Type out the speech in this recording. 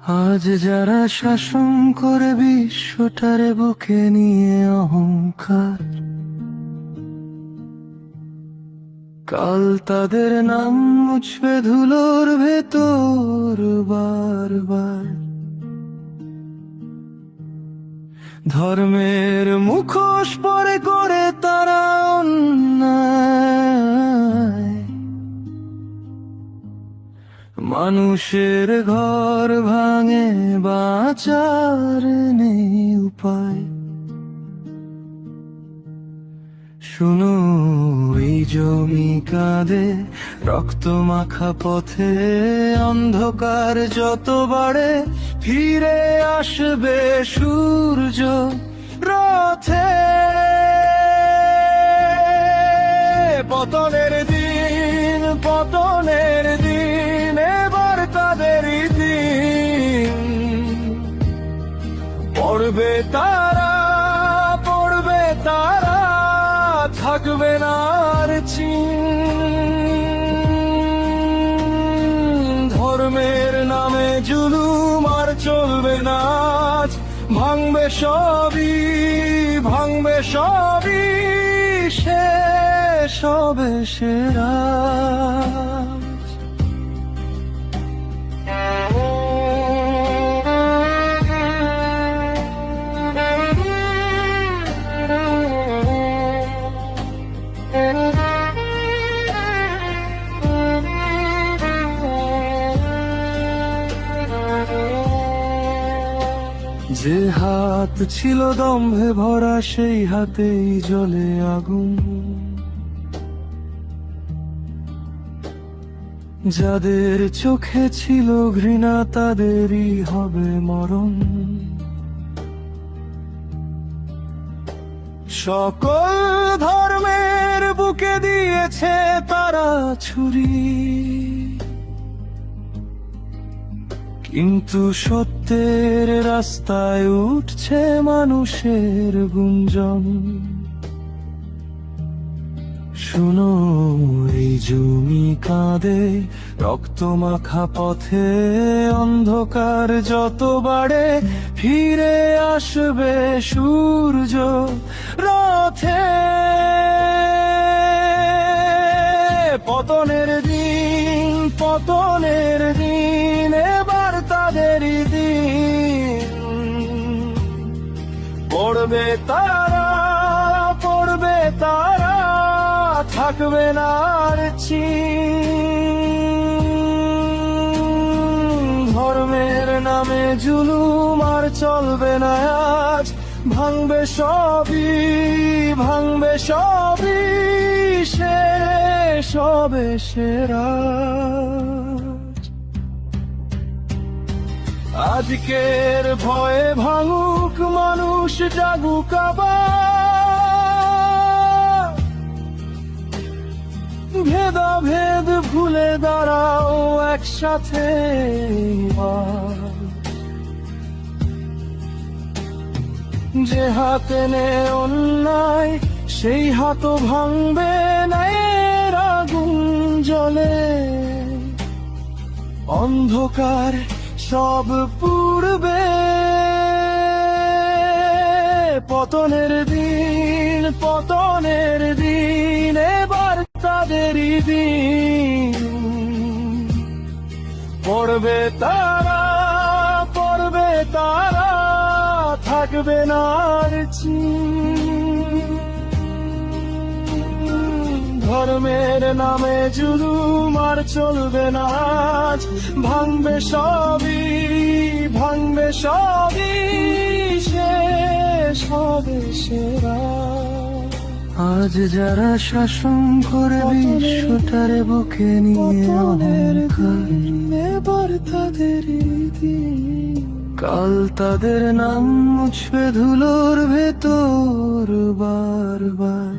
আজ যারা শাসন করে বিশ্বটারে বুকে নিয়ে অহংকার, কাল তাদের নাম মুছবে ধুলোর ভেতর বারবার। ধর্মের মুখোশ পরে করে তারা অন্যায়, মানুষের ঘর ভাঙে বাঁচার নেই উপায়। শুনো, এই জমি কাঁদে রক্ত মাখা পথে, অন্ধকার যত বাড়ে ফিরে আসবে সূর্য রথে। পতনের দিন, পতনের দিন, এবার তাদেরই দিন। পড়বে তারা, পড়বে তারা, থাকবে না আর চিন। ধর্মের নামে জুলুম আর চলবে না, ভাঙবে সবই, ভাঙবে সবই, শেষ হবে সেরা। যে হাত ছিল দম্ভে ভরা, সেই হাতেই জ্বলে আগুন। যাদের চোখে ছিল ঘৃণা, তাদেরই হবে মরণ। সকল ধর্মের বুকে দিয়েছে তারা ছুরি, কিন্তু সত্যের রাস্তায় উঠছে মানুষের গুঞ্জন। শুনো, এই জমি কাঁদে রক্ত মাখা পথে, অন্ধকার যত বাড়ে ফিরে আসবে সূর্য রথে। পতনের দিন, পতনের দিন, এবার তাদেরই দিন। পড়বে তারা, পড়বে তারা, থাকবে না আর চিন। ধর্মের নামে জুলুম আর চলবে না আজ, ভাঙবে সবই, ভাঙবে সবই, শেষ হবে সেরা। আজকের ভয়ে ভাঙুক মানুষ, জাগুক আবার। ভেদাভেদ ভুলে দাঁড়াও একসাথে। যে হাতে নে অন্যায়, সেই হাত ভাঙবে না, এর আগুন জ্বলে। অন্ধকার সব পুড়বে। পতনের দিন, পতনের দিন, এবার তাদেরই দিন। পড়বে তারা, পড়বে তারা, থাকবে না আর চিন। ধর্মের নামে জুলুম আর চলবে না আজ, ভাঙবে সবই, ভাঙবে সবই, শেষ হবে সেরা। আজ যারা শাসন করে বিশ্বটারে বুকে নিয়ে অহংকার, এবার তাদেরই দিন। কাল তাদের নাম মুছবে ধুলোর ভেতর বারবার।